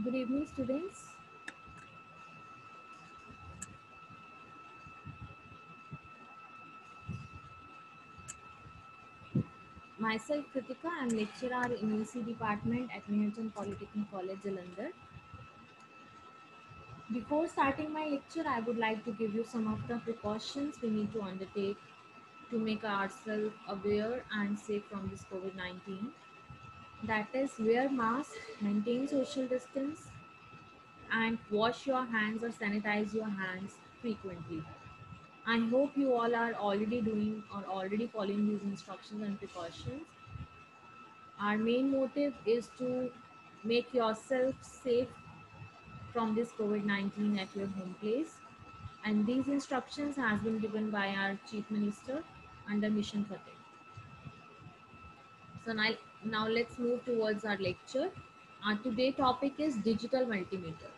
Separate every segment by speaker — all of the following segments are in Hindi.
Speaker 1: Good evening, students. Myself, Kritika. I am lecturer in EC department at Neogen Polytechnic College, Jalandhar. Before starting my lecture, I would like to give you some of the precautions we need to undertake to make ourselves aware and safe from this COVID-19. That is, wear mask, maintain social distance, and wash your hands or sanitize your hands frequently. I hope you all are already doing or already following these instructions and precautions. Our main motive is to make yourself safe from this COVID-19 at your home place. And these instructions has been given by our Chief Minister under Mission Fateh. So now let's move towards our lecture. Our today topic is digital multimeter.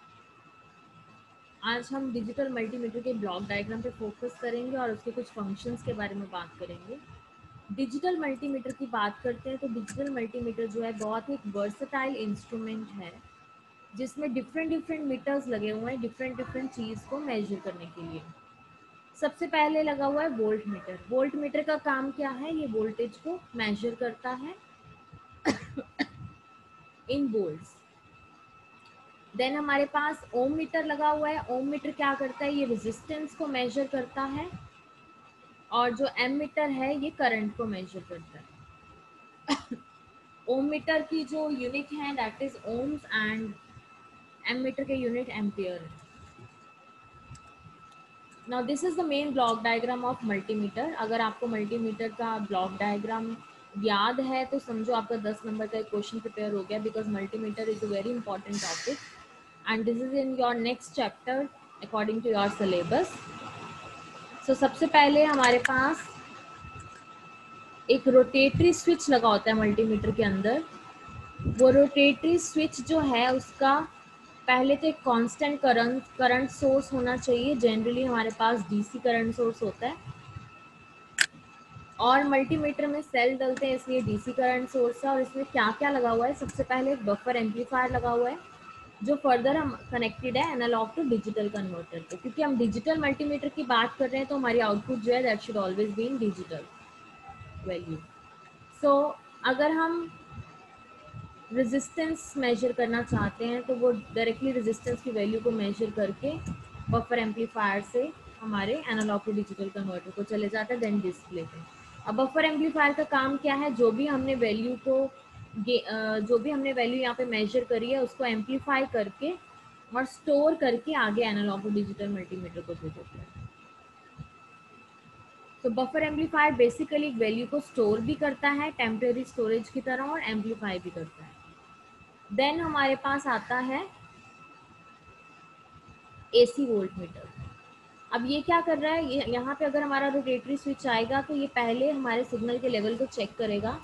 Speaker 1: आज हम डिजिटल मल्टीमीटर के ब्लॉक डायग्राम पे फोकस करेंगे और उसके कुछ फंक्शंस के बारे में बात करेंगे। डिजिटल मल्टीमीटर की बात करते हैं तो डिजिटल मल्टीमीटर जो है बहुत ही एक वर्सेटाइल इंस्ट्रूमेंट है जिसमें डिफरेंट मीटर्स लगे हुए हैं डिफरेंट चीज़ को मेजर करने के लिए। सबसे पहले लगा हुआ है वोल्ट मीटर। वोल्ट मीटर का काम क्या है? ये वोल्टेज को मेजर करता है इन वोल्ट्स। देन हमारे पास ओम मीटर लगा हुआ है। ओम मीटर क्या करता है? ये रेजिस्टेंस को मेजर करता है। और जो एम मीटर है ये करंट को मेजर करता है। ओम मीटर की जो यूनिट है that is ohms and ammeter के यूनिट एम्पियर है। Now this is the main block diagram of multimeter. अगर आपको मल्टीमीटर का ब्लॉक डायग्राम याद है तो समझो आपका 10 नंबर का एक क्वेश्चन प्रिपेयर हो गया, because multimeter is a very important topic and this is in your next chapter according to your syllabus. So सबसे पहले हमारे पास एक रोटेटरी स्विच लगा होता है मल्टीमीटर के अंदर। वो रोटेटरी स्विच जो है उसका पहले तो एक कांस्टेंट करंट सोर्स होना चाहिए। जनरली हमारे पास डीसी करंट सोर्स होता है और मल्टीमीटर में सेल डलते हैं इसलिए डीसी करंट सोर्स है। और इसमें क्या क्या लगा हुआ है? सबसे पहले एक बफर एम्पलीफायर लगा हुआ है जो फर्दर हम कनेक्टेड है एनालॉग टू डिजिटल कन्वर्टर पे, क्योंकि हम डिजिटल मल्टीमीटर की बात कर रहे हैं तो हमारी आउटपुट जो है that should always be in digital value. So अगर हम रेजिस्टेंस मेजर करना चाहते हैं तो वो डायरेक्टली रेजिस्टेंस की वैल्यू को मेजर करके बफर एम्पलीफायर से हमारे एनालॉग टू डिजिटल कन्वर्टर को चले जाता है देन डिस्प्ले पे। अब बफर एम्पलीफायर का काम क्या है? जो भी हमने वैल्यू यहाँ पे मेजर करी है उसको एम्पलीफाई करके और स्टोर करके आगे एनालॉग टू डिजिटल मल्टीमीटर को दे देते हैं। तो बफर एम्पलीफायर बेसिकली एक वैल्यू को स्टोर भी करता है टेम्परेरी स्टोरेज की तरह और एम्पलीफाई भी करता है। देन हमारे पास आता है एसी वोल्ट मीटर। अब ये क्या कर रहा है? यहाँ पे अगर हमारा रोटेटरी स्विच आएगा तो ये पहले हमारे सिग्नल के लेवल को चेक करेगा।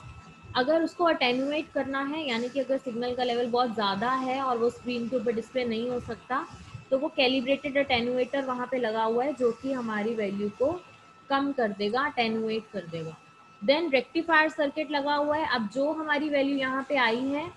Speaker 1: अगर उसको अटेन्यूएट करना है, यानी कि अगर सिग्नल का लेवल बहुत ज़्यादा है और वो स्क्रीन के ऊपर डिस्प्ले नहीं हो सकता, तो वो कैलिब्रेटेड अटेन्यूएटर वहाँ पे लगा हुआ है जो कि हमारी वैल्यू को कम कर देगा, अटेन्यूएट कर देगा। देन रेक्टिफायर सर्किट लगा हुआ है। अब जो हमारी वैल्यू यहाँ पे आई है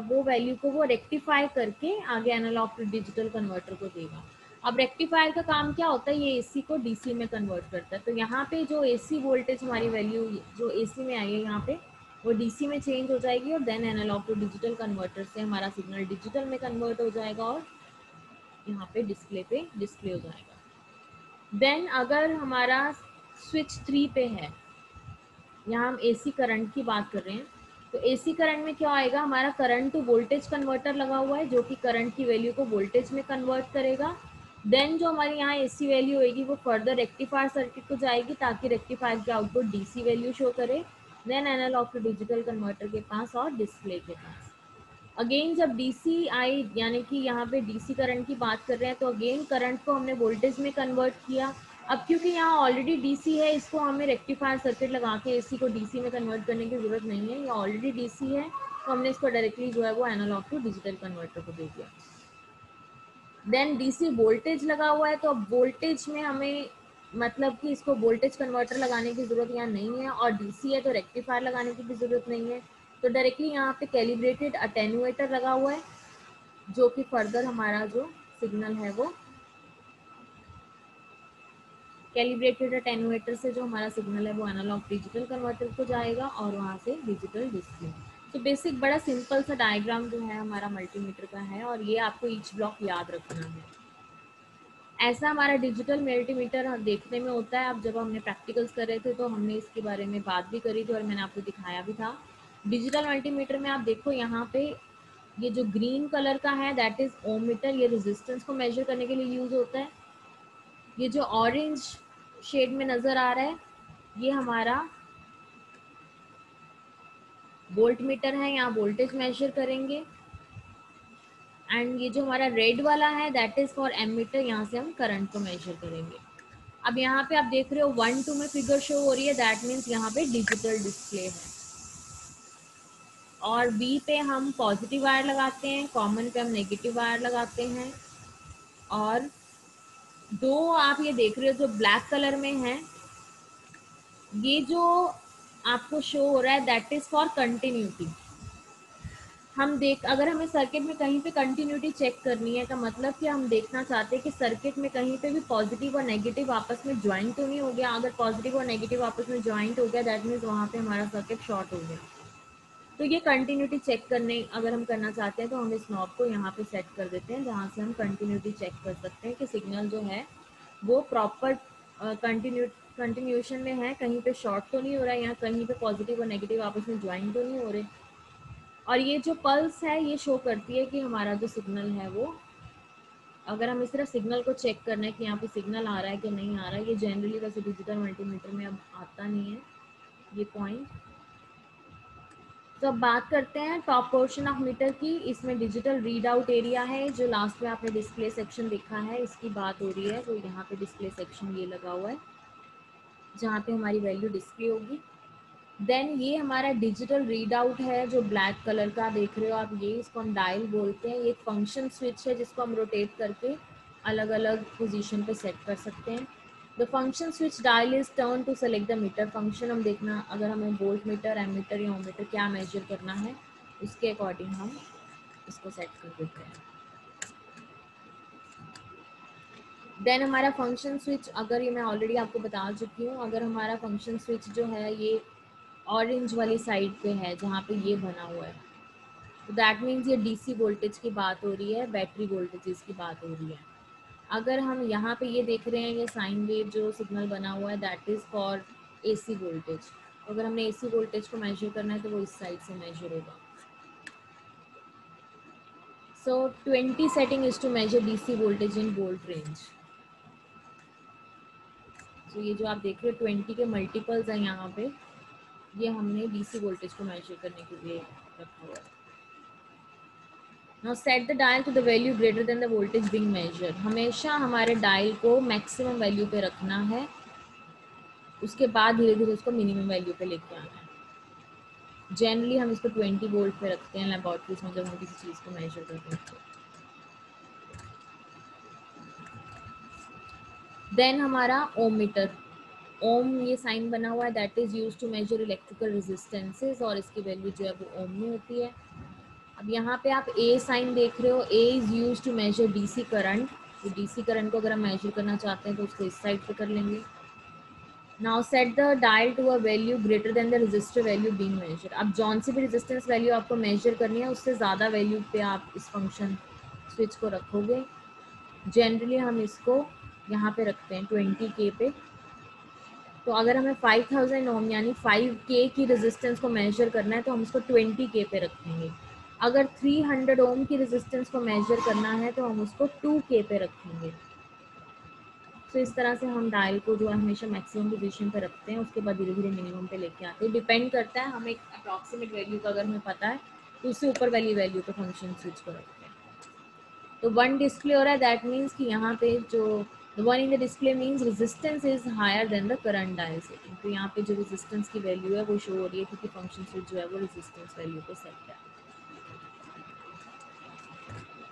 Speaker 1: वो वैल्यू को वो रेक्टिफाई करके आगे एनालॉग टू डिजिटल कन्वर्टर को देगा। अब रेक्टिफायर का काम क्या होता है? ये एसी को डीसी में कन्वर्ट करता है। तो यहाँ पे जो एसी वोल्टेज हमारी वैल्यू जो एसी में आई है यहाँ पे वो डीसी में चेंज हो जाएगी और then analogue to digital converter से हमारा सिग्नल डिजिटल में कन्वर्ट हो जाएगा और यहाँ पे डिस्प्ले हो जाएगा। देन अगर हमारा स्विच 3 पे है, यहाँ हम एसी करंट की बात कर रहे हैं, तो एसी करंट में क्या आएगा? हमारा करंट टू वोल्टेज कन्वर्टर लगा हुआ है जो कि करंट की वैल्यू को वोल्टेज में कन्वर्ट करेगा। देन जो हमारी यहाँ एसी वैल्यू होगी वो फर्दर रेक्टिफायर सर्किट को जाएगी ताकि रेक्टिफायर की आउटपुट डीसी वैल्यू शो करे, then analogue to digital converter के पास और डिस्प्ले के पास। अगेन जब डीसी आई, यानी कि यहाँ पे डीसी करंट की बात कर रहे हैं, तो अगेन करंट को हमने वोल्टेज में कन्वर्ट किया। अब क्योंकि यहाँ ऑलरेडी डीसी है, इसको हमें रेक्टिफायर सर्किट लगा के एसी को डीसी में कन्वर्ट करने की जरूरत नहीं है, ये ऑलरेडी डीसी है, तो हमने इसको डायरेक्टली जो है वो एनालॉग टू डिजिटल कन्वर्टर को दे दिया। देन डीसी वोल्टेज लगा हुआ है, तो अब वोल्टेज में हमें मतलब कि इसको वोल्टेज कन्वर्टर लगाने की जरूरत यहाँ नहीं है, और डीसी है तो रेक्टिफायर लगाने की भी जरूरत नहीं है, तो डायरेक्टली यहाँ पे कैलिब्रेटेड अटेन्यूएटर लगा हुआ है जो कि फर्दर हमारा जो सिग्नल है वो कैलिब्रेटेड अटेन्यूएटर से जो हमारा सिग्नल है वो एनालॉग डिजिटल कन्वर्टर को जाएगा और वहाँ से डिजिटल डिस्प्ले। तो बेसिक बड़ा सिंपल सा डायग्राम जो है हमारा मल्टीमीटर का है और ये आपको ईच ब्लॉक याद रखना है। ऐसा हमारा डिजिटल मल्टीमीटर देखने में होता है। अब जब हमने प्रैक्टिकल्स कर रहे थे तो हमने इसके बारे में बात भी करी थी और मैंने आपको दिखाया भी था। डिजिटल मल्टीमीटर में आप देखो यहाँ पे ये जो ग्रीन कलर का है दैट इज ओम मीटर, ये रेजिस्टेंस को मेजर करने के लिए यूज होता है। ये जो ऑरेंज शेड में नजर आ रहा है ये हमारा वोल्ट मीटर है, यहाँ वोल्टेज मेजर करेंगे। एंड ये जो हमारा रेड वाला है दैट इज फॉर एमीटर, यहाँ से हम करंट को मेजर करेंगे। अब यहाँ पे आप देख रहे हो 1-2 में फिगर शो हो रही है, दैट मीन्स यहाँ पे डिजिटल डिस्प्ले है। और बी पे हम पॉजिटिव वायर लगाते हैं, कॉमन पे हम नेगेटिव वायर लगाते हैं। और दो आप ये देख रहे हो जो ब्लैक कलर में है, ये जो आपको शो हो रहा है दैट इज फॉर कंटिन्यूटी। हम देख अगर हमें सर्किट में कहीं पे कंटिन्यूटी चेक करनी है का मतलब कि हम देखना चाहते हैं कि सर्किट में कहीं पे भी पॉजिटिव और नेगेटिव आपस में ज्वाइंट तो नहीं हो गया। अगर पॉजिटिव और नेगेटिव आपस में ज्वाइंट हो गया दैट मीन्स वहाँ पे हमारा सर्किट शॉर्ट हो गया। तो ये कंटिन्यूटी चेक करने अगर हम करना चाहते हैं तो हम इस नॉब को यहाँ पे सेट कर देते हैं जहाँ से हम कंटिन्यूटी चेक कर सकते हैं कि सिग्नल जो है वो प्रॉपर कंटिन्यूशन में है, कहीं पे शॉर्ट तो नहीं हो रहा है, यहाँ कहीं पे पॉजिटिव और नेगेटिव आपस में ज्वाइंट तो नहीं हो रहे। और ये जो पल्स है ये शो करती है कि हमारा जो सिग्नल है वो, अगर हमें सिर्फ सिग्नल को चेक करना है कि यहाँ पे सिग्नल आ रहा है कि नहीं आ रहा है, ये जनरली वैसे डिजिटल मल्टीमीटर में अब आता नहीं है ये पॉइंट। तो अब बात करते हैं टॉप पोर्शन ऑफ मीटर की। इसमें डिजिटल रीड आउट एरिया है, जो लास्ट में आपने डिस्प्ले सेक्शन देखा है इसकी बात हो रही है। तो यहाँ पे डिस्प्ले सेक्शन ये लगा हुआ है जहाँ पे हमारी वैल्यू डिस्प्ले होगी। देन ये हमारा डिजिटल रीड आउट है जो ब्लैक कलर का देख रहे हो आप, ये इसको हम डायल बोलते हैं। ये एक फंक्शन स्विच है जिसको हम रोटेट करके अलग अलग पोजीशन पे सेट कर सकते हैं। The function switch dial is turn to select the meter function. हम देखना अगर हमें वोल्ट मीटर, एमीटर या ओम मीटर क्या मेजर करना है उसके अकॉर्डिंग हम इसको सेट कर देते हैं। देन हमारा फंक्शन स्विच, अगर ये मैं ऑलरेडी आपको बता चुकी हूँ, अगर हमारा फंक्शन स्विच जो है ये ऑरेंज वाली साइड पे है जहाँ पे ये बना हुआ है, तो दैट मीन्स ये डीसी वोल्टेज की बात हो रही है, बैटरी वोल्टेजेस की बात हो रही है। अगर हम यहाँ पे ये देख रहे हैं ये साइन वेव जो सिग्नल बना हुआ है that is for AC voltage. तो अगर हमने एसी वोल्टेज को मेजर करना है तो वो इस साइड से मेजर होगा। So 20 setting is to measure DC voltage in volt range. तो ये जो आप देख रहे हो 20 के मल्टीपल्स हैं यहाँ पे, ये हमने डीसी वोल्टेज को मेजर करने के लिए रखा हुआ है। Now set the dial to the value greater than the voltage being measured। हमेशा हमारे डायल को मैक्सिमम वैल्यू पे रखना है, उसके बाद धीरे धीरे उसको मिनिमम वैल्यू पे लेके आना है। जनरली हम इसको 20 वोल्ट पे रखते हैं लेबोरेटरीज में जब हम किसी चीज़ को मेजर करते हैं। देन हमारा ओम मीटर, ओम ये साइन बना हुआ है that is use to measure electrical resistances और इसकी वैल्यू जो है वो ओम में होती है। अब यहाँ पे आप ए साइन देख रहे हो, A is use to measure DC current. तो डीसी करंट को अगर हम मेजर करना चाहते हैं तो उसको इस साइड पे कर लेंगे। Now set the dial to a value greater than the resistor value being measured. अब जौन सी भी रेजिस्टेंस वैल्यू आपको मेजर करनी है उससे ज़्यादा वैल्यू पे आप इस फंक्शन स्विच को रखोगे। जनरली हम इसको यहाँ पे रखते हैं 20 के पे। तो अगर हमें 5000 ओम यानी 5K की रेजिस्टेंस को मेजर करना है तो हम इसको 20 के पे रखेंगे। अगर 300 ओम की रेजिस्टेंस को मेजर करना है तो हम उसको 2K पे रखेंगे। तो इस तरह से हम डायल को जो है हमेशा मैक्सिमम पोजीशन पे रखते हैं, उसके बाद धीरे धीरे मिनिमम पे लेके आते हैं। डिपेंड करता है, हमें अप्रॉक्सीमेट वैल्यू का अगर हमें पता है तो उससे ऊपर वाली वैल्यू पे फंक्शन स्विच को रखते हैं। तो 1 डिस्प्ले हो रहा है दैट मीन्स कि यहाँ पे जो 1 in the display means resistance is higher than the current dial setting. तो यहाँ पे जो रेजिस्टेंस की वैल्यू है वो शो हो रही है क्योंकि फंक्शन स्विच जो है वो रेजिस्टेंस वैल्यू पे सेट है।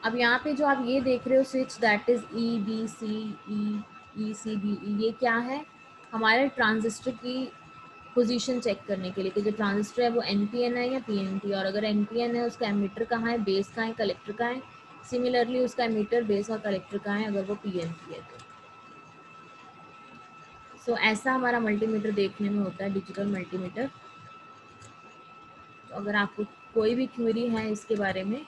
Speaker 1: अब यहाँ पे जो आप ये देख रहे हो स्विच दैट इज EBCE ये क्या है, हमारे ट्रांजिस्टर की पोजीशन चेक करने के लिए कि जो ट्रांजिस्टर है वो NPN है या PNP। और अगर NPN है उसका एमीटर कहाँ है, बेस कहाँ है, कलेक्टर कहाँ है। सिमिलरली उसका एमीटर, बेस और कलेक्टर कहाँ है अगर वो पीएन की है तो। सो ऐसा हमारा मल्टीमीटर देखने में होता है, डिजिटल मल्टीमीटर। तो अगर आपको कोई भी क्वेरी है इसके बारे में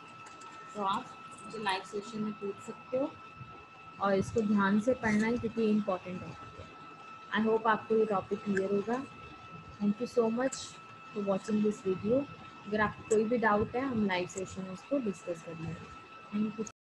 Speaker 1: तो आप मुझे लाइव सेशन में पूछ सकते हो, और इसको ध्यान से पढ़ना है क्योंकि इम्पॉर्टेंट टॉपिक है। आई होप आपको ये टॉपिक क्लियर होगा। Thank you so much for watching this video. अगर आपको कोई भी डाउट है हम लाइव सेशन में उसको डिस्कस कर लेंगे। Thank you.